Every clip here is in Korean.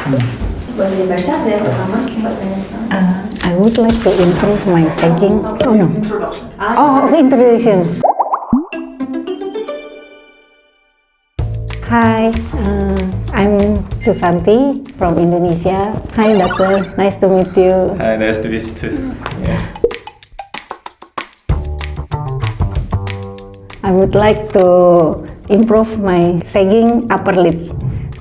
Boleh baca dari pertama, Mbak tanya. I would like to improve my sagging. Oh no. Introduction. Oh, introduction. Hi, I'm Susanti from Indonesia. Hi, doctor. Nice to meet you. Hi, nice to meet you too. Yeah. I would like to improve my sagging upper lids.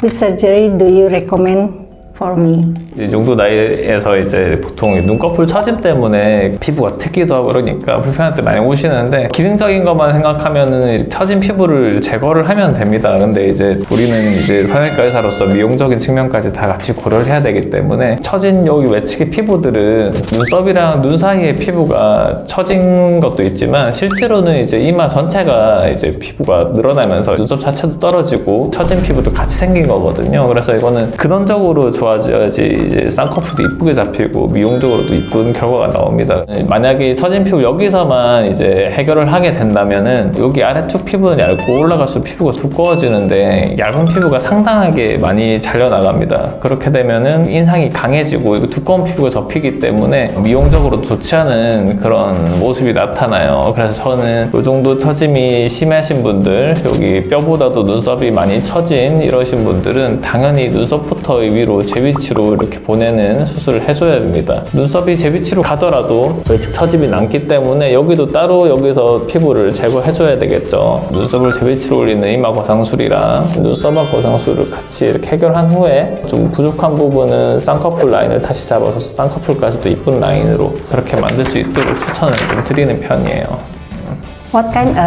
Which surgery do you recommend for me? 이 정도 나이에서 이제 보통 눈꺼풀 처짐 때문에 피부가 트기도 하고 그러니까 불편할 때 많이 오시는데 기능적인 것만 생각하면은 처진 피부를 제거를 하면 됩니다. 근데 이제 우리는 이제 성형외과 의사로서 미용적인 측면까지 다 같이 고려를 해야 되기 때문에 처진 여기 외측의 피부들은 눈썹이랑 눈 사이의 피부가 처진 것도 있지만 실제로는 이제 이마 전체가 이제 피부가 늘어나면서 눈썹 자체도 떨어지고 처진 피부도 같이 생긴 거거든요. 그래서 이거는 근원적으로 좋아져야지 이제 쌍꺼풀도 이쁘게 잡히고 미용적으로도 이쁜 결과가 나옵니다. 만약에 처진 피부 여기서만 이제 해결을 하게 된다면은 여기 아래쪽 피부는 얇고 올라갈수록 피부가 두꺼워지는데 얇은 피부가 상당하게 많이 잘려나갑니다. 그렇게 되면은 인상이 강해지고 이거 두꺼운 피부가 접히기 때문에 미용적으로 좋지 않은 그런 모습이 나타나요. 그래서 저는 이 정도 처짐이 심하신 분들, 여기 뼈보다도 눈썹이 많이 처진 이러신 분들은 당연히 눈썹부터 위로 재위치로 이렇게 보내는 수술을 해줘야 됩니다. 눈썹이 재위치로 가더라도 외측 처짐이 남기 때문에 여기도 따로 여기서 피부를 제거해줘야 되겠죠. 눈썹을 재위치로 올리는 이마 거상술이랑 눈썹 거상술을 같이 이렇게 해결한 후에 좀 부족한 부분은 쌍꺼풀 라인을 다시 잡아서 쌍꺼풀까지도 이쁜 라인으로 그렇게 만들 수 있도록 추천을 좀 드리는 편이에요. What kind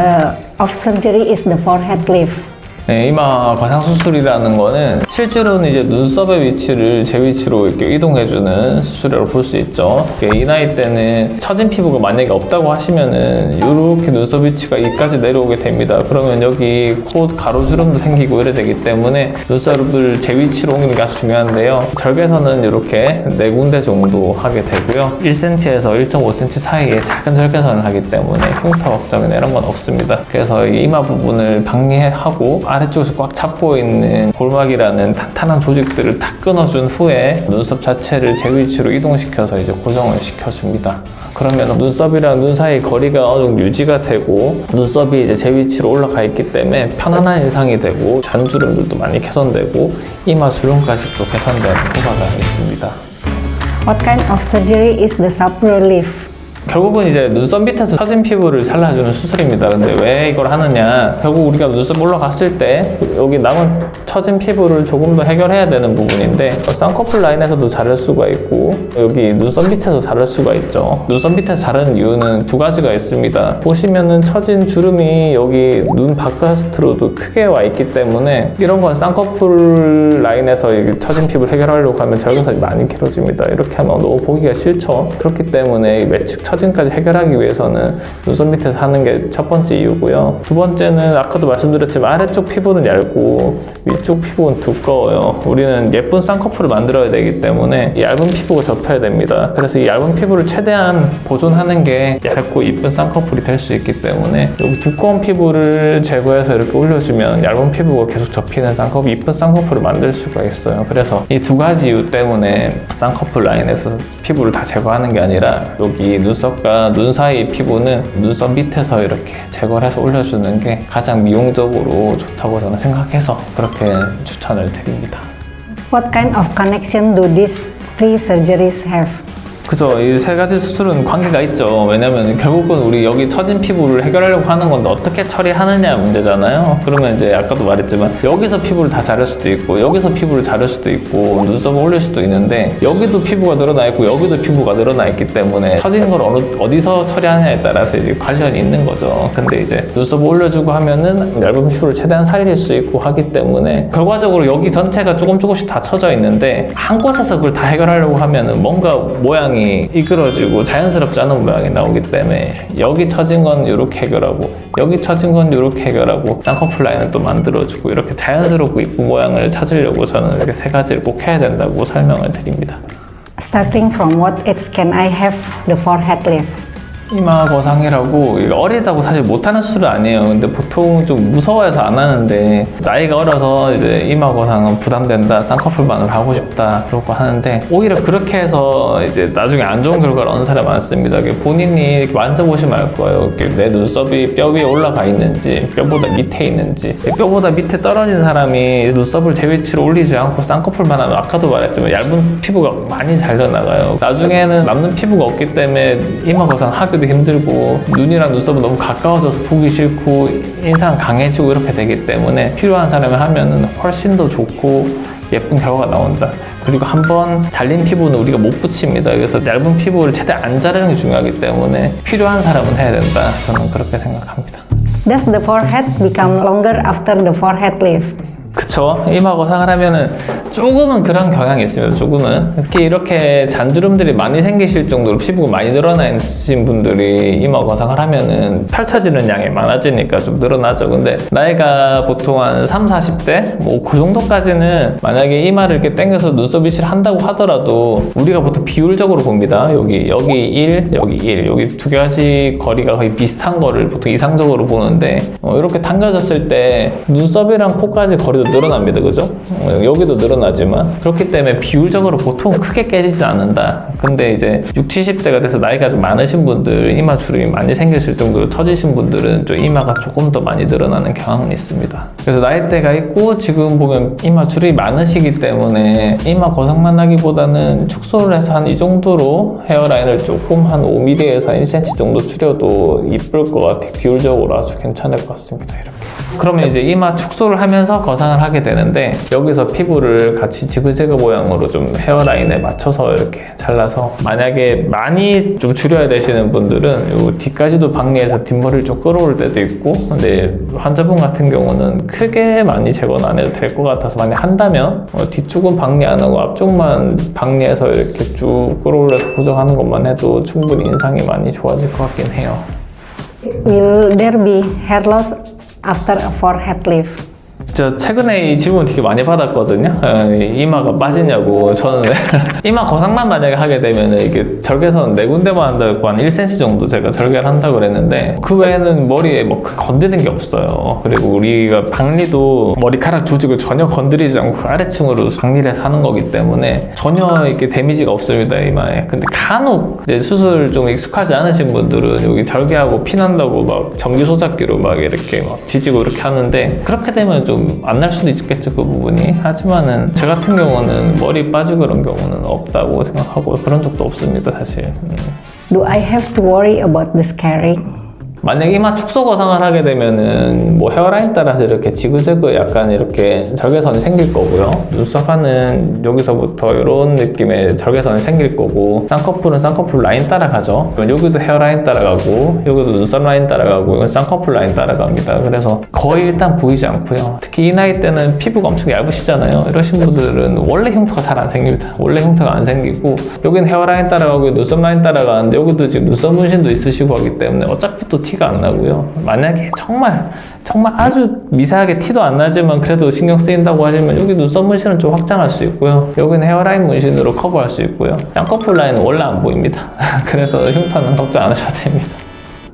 of surgery is the forehead lift? 네, 이마 과상수술이라는 거는 실제로는 이제 눈썹의 위치를 제 위치로 이렇게 이동해주는 수술이라고 볼 수 있죠. 이 나이 때는 처진 피부가 만약에 없다고 하시면은 이렇게 눈썹 위치가 이까지 내려오게 됩니다. 그러면 여기 코 가로주름도 생기고 이래 되기 때문에 눈썹을 제 위치로 옮기는 게 아주 중요한데요. 절개선은 이렇게 4군데 정도 하게 되고요. 1cm에서 1.5cm 사이에 작은 절개선을 하기 때문에 흉터 걱정이나 이런 건 없습니다. 그래서 이 이마 부분을 박리하고 아래쪽에서 꽉 잡고 있는 골막이라는 탄탄한 조직들을 다 끊어준 후에 눈썹 자체를 제 위치로 이동시켜서 이제 고정을 시켜줍니다. 그러면 눈썹이랑 눈 사이 거리가 어느 정도 유지가 되고 눈썹이 이제 제 위치로 올라가 있기 때문에 편안한 인상이 되고 잔주름들도 많이 개선되고 이마 주름까지 또 개선되는 효과가 있습니다. What kind of surgery is the subbrow lift? 결국은 이제 눈썹 밑에서 처진 피부를 잘라주는 수술입니다. 근데 왜 이걸 하느냐, 결국 우리가 눈썹 올라갔을 때 여기 남은 처진 피부를 조금 더 해결해야 되는 부분인데 쌍꺼풀 라인에서도 자를 수가 있고 여기 눈썹 밑에서 자를 수가 있죠. 눈썹 밑에서 자르는 이유는 2가지가 있습니다. 보시면은 처진 주름이 여기 눈 바깥으로도 크게 와 있기 때문에 이런 건 쌍꺼풀 라인에서 처진 피부를 해결하려고 하면 절개선이 많이 길어집니다. 이렇게 하면 너무 보기가 싫죠. 그렇기 때문에 외측 처진까지 해결하기 위해서는 눈썹 밑에서 하는 게 첫 번째 이유고요. 두 번째는 아까도 말씀드렸지만 아래쪽 피부는 얇고 위쪽 피부는 두꺼워요. 우리는 예쁜 쌍꺼풀을 만들어야 되기 때문에 얇은 피부가 접혀야 됩니다. 그래서 이 얇은 피부를 최대한 보존하는 게 얇고 이쁜 쌍꺼풀이 될 수 있기 때문에 여기 두꺼운 피부를 제거해서 이렇게 올려주면 얇은 피부가 계속 접히는 쌍꺼풀, 이쁜 쌍꺼풀을 만들 수가 있어요. 그래서 이 2가지 이유 때문에 쌍꺼풀 라인에서 피부를 다 제거하는 게 아니라 여기 눈썹과 눈 사이 피부는 눈썹 밑에서 이렇게 제거를 해서 올려주는 게 가장 미용적으로 좋다고 저는 생각해서 그렇게 추천을 드립니다. What kind of connection do these 3 surgeries have? 그죠. 이 3가지 수술은 관계가 있죠. 왜냐면 결국은 우리 여기 처진 피부를 해결하려고 하는 건데 어떻게 처리하느냐 문제잖아요. 그러면 이제 아까도 말했지만 여기서 피부를 다 자를 수도 있고 여기서 피부를 자를 수도 있고 눈썹을 올릴 수도 있는데 여기도 피부가 늘어나 있고 여기도 피부가 늘어나 있기 때문에 처진 걸 어디서 처리하느냐에 따라서 이제 관련이 있는 거죠. 근데 이제 눈썹을 올려주고 하면은 얇은 피부를 최대한 살릴 수 있고 하기 때문에 결과적으로 여기 전체가 조금씩 다 처져 있는데 한 곳에서 그걸 다 해결하려고 하면은 뭔가 모양이 이끌어지고 자연스럽지 않은 모양이 나오기 때문에 여기 처진 건 이렇게 해결하고 여기 처진 건 이렇게 해결하고 쌍꺼풀 라인을 또 만들어주고 이렇게 자연스럽고 이쁜 모양을 찾으려고 저는 이렇게 3가지를 꼭 해야 된다고 설명을 드립니다. Starting from what age can I have the forehead lift? 이마 거상이라고 어리다고 사실 못하는 수술은 아니에요. 근데 보통 좀 무서워해서 안 하는데 나이가 어려서 이제 이마 거상은 부담된다, 쌍꺼풀만을 하고 싶다 그러고 하는데 오히려 그렇게 해서 이제 나중에 안 좋은 결과를 얻는 사람이 많습니다. 본인이 이렇게 만져보시면 알 거예요. 내 눈썹이 뼈 위에 올라가 있는지 뼈보다 밑에 있는지. 뼈보다 밑에 떨어진 사람이 눈썹을 제 위치로 올리지 않고 쌍꺼풀만 하면 아까도 말했지만 얇은 피부가 많이 잘려나가요. 나중에는 남는 피부가 없기 때문에 이마 거상 하기도 힘들고 눈이랑 눈썹은 너무 가까워져서 보기 싫고 인상 강해지고 이렇게 되기 때문에 필요한 사람이 하면은 훨씬 더 좋고 예쁜 결과가 나온다. 그리고 한번 잘린 피부는 우리가 못 붙입니다. 그래서 얇은 피부를 최대한 안 자르는 게 중요하기 때문에 필요한 사람은 해야 된다. 저는 그렇게 생각합니다. Does the forehead become longer after the forehead lift? 그쵸. 이마 거상을 하면은 조금은 그런 경향이 있습니다. 조금은. 특히 이렇게 잔주름들이 많이 생기실 정도로 피부가 많이 늘어나 있으신 분들이 이마 거상을 하면은 펼쳐지는 양이 많아지니까 좀 늘어나죠. 근데 나이가 보통 한 3, 40대? 뭐 그 정도까지는 만약에 이마를 이렇게 당겨서 눈썹 이식을 한다고 하더라도 우리가 보통 비율적으로 봅니다. 여기 1, 여기 1. 여기 두 가지 거리가 거의 비슷한 거를 보통 이상적으로 보는데 이렇게 당겨졌을 때 눈썹이랑 코까지 거리도 늘어납니다. 그죠? 여기도 늘어나지만 그렇기 때문에 비율적으로 보통 크게 깨지지 않는다. 근데 이제 60, 70대가 돼서 나이가 좀 많으신 분들, 이마 주름이 많이 생기실 정도로 처지신 분들은 좀 이마가 조금 더 많이 늘어나는 경향은 있습니다. 그래서 나이대가 있고 지금 보면 이마 주름이 많으시기 때문에 이마 거상만 하기보다는 축소를 해서 한 이 정도로 헤어라인을 조금 한 5mm에서 1cm 정도 줄여도 이쁠 것 같아요. 비율적으로 아주 괜찮을 것 같습니다. 이렇게. 그러면 이제 이마 축소를 하면서 거상을 하게 되는데 여기서 피부를 같이 지그재그 모양으로 좀 헤어라인에 맞춰서 이렇게 잘라서 만약에 많이 좀 줄여야 되시는 분들은 요 뒤까지도 박리해서 뒷머리를 좀 끌어올 때도 있고 근데 환자분 같은 경우는 크게 많이 제거는 안 해도 될 것 같아서 만약 한다면 뒤쪽은 박리 안 하고 앞쪽만 박리해서 이렇게 쭉 끌어올려서 고정하는 것만 해도 충분히 인상이 많이 좋아질 것 같긴 해요. Will there be hair loss after a forehead lift? 저 최근에 이 질문 되게 많이 받았거든요. 이마가 빠지냐고. 저는 이마 거상만 만약에 하게 되면 이게 절개선 4군데만 한다고 한 1cm 정도 제가 절개를 한다고 그랬는데 그 외에는 머리에 뭐 건드는 게 없어요. 그리고 우리가 박리도 머리카락 조직을 전혀 건드리지 않고 그 아래층으로 박리를 해서 하는 거기 때문에 전혀 이렇게 데미지가 없습니다, 이마에. 근데 간혹 이제 수술 좀 익숙하지 않으신 분들은 여기 절개하고 피난다고 막 전기소작기로 막 이렇게 막 지지고 이렇게 하는데 그렇게 되면 좀 안 날 수도 있겠죠, 그 부분이. 하지만은 저 같은 경우는 머리 빠지고 그런 경우는 없다고 생각하고 그런 적도 없습니다, 사실. Do I have to worry about the scarring? 만약 이마 축소 거상을 하게 되면은 뭐 헤어라인 따라서 이렇게 지그재그 약간 이렇게 절개선이 생길 거고요. 눈썹 하는 여기서부터 이런 느낌의 절개선이 생길 거고 쌍꺼풀은 쌍꺼풀 라인 따라가죠. 여기도 헤어라인 따라가고 여기도 눈썹 라인 따라가고 이건 쌍꺼풀 라인 따라갑니다. 그래서 거의 일단 보이지 않고요. 특히 이 나이 때는 피부가 엄청 얇으시잖아요. 이러신 분들은 원래 흉터가 잘 안 생깁니다. 원래 흉터가 안 생기고 여기는 헤어라인 따라가고 눈썹 라인 따라가는데 여기도 지금 눈썹 문신도 있으시고 하기 때문에 어차피 또 티가 안 나고요. 만약에 정말 아주 미세하게 티도 안 나지만 그래도 신경 쓰인다고 하시면 여기 눈썹 문신은 좀 확장할 수 있고요. 여기는 헤어라인 문신으로 커버할 수 있고요. 쌍꺼풀 라인은 원래 안 보입니다. 그래서 흉터는 걱정 안 하셔도 됩니다.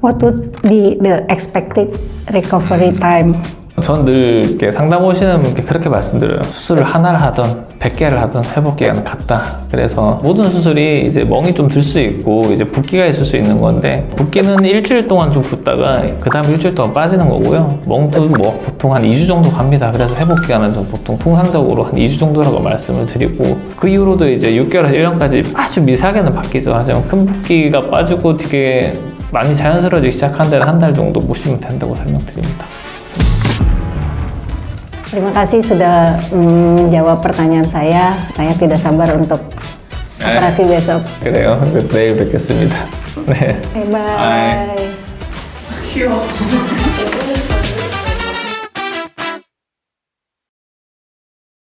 What would be the expected recovery time? 전 늘 이렇게 상담 오시는 분께 그렇게 말씀드려요. 수술을 하나를 하든 100개를 하든 회복 기간은 같다. 그래서 모든 수술이 이제 멍이 좀 들 수 있고 이제 붓기가 있을 수 있는 건데 붓기는 일주일 동안 좀 붓다가 그 다음 일주일 동안 빠지는 거고요. 멍도 뭐 보통 한 2주 정도 갑니다. 그래서 회복 기간은 좀 보통 통상적으로 한 2주 정도라고 말씀을 드리고 그 이후로도 이제 6개월에서 1년까지 아주 미세하게는 바뀌죠. 하지만 큰 붓기가 빠지고 되게 많이 자연스러워지기 시작한 데는 한 달 정도 보시면 된다고 설명드립니다. Terima kasih sudah menjawab pertanyaan saya. Saya tidak sabar untuk operasi besok. 그래요. 내일 뵙겠습니다. 네. Bye bye. Bye. 귀여워.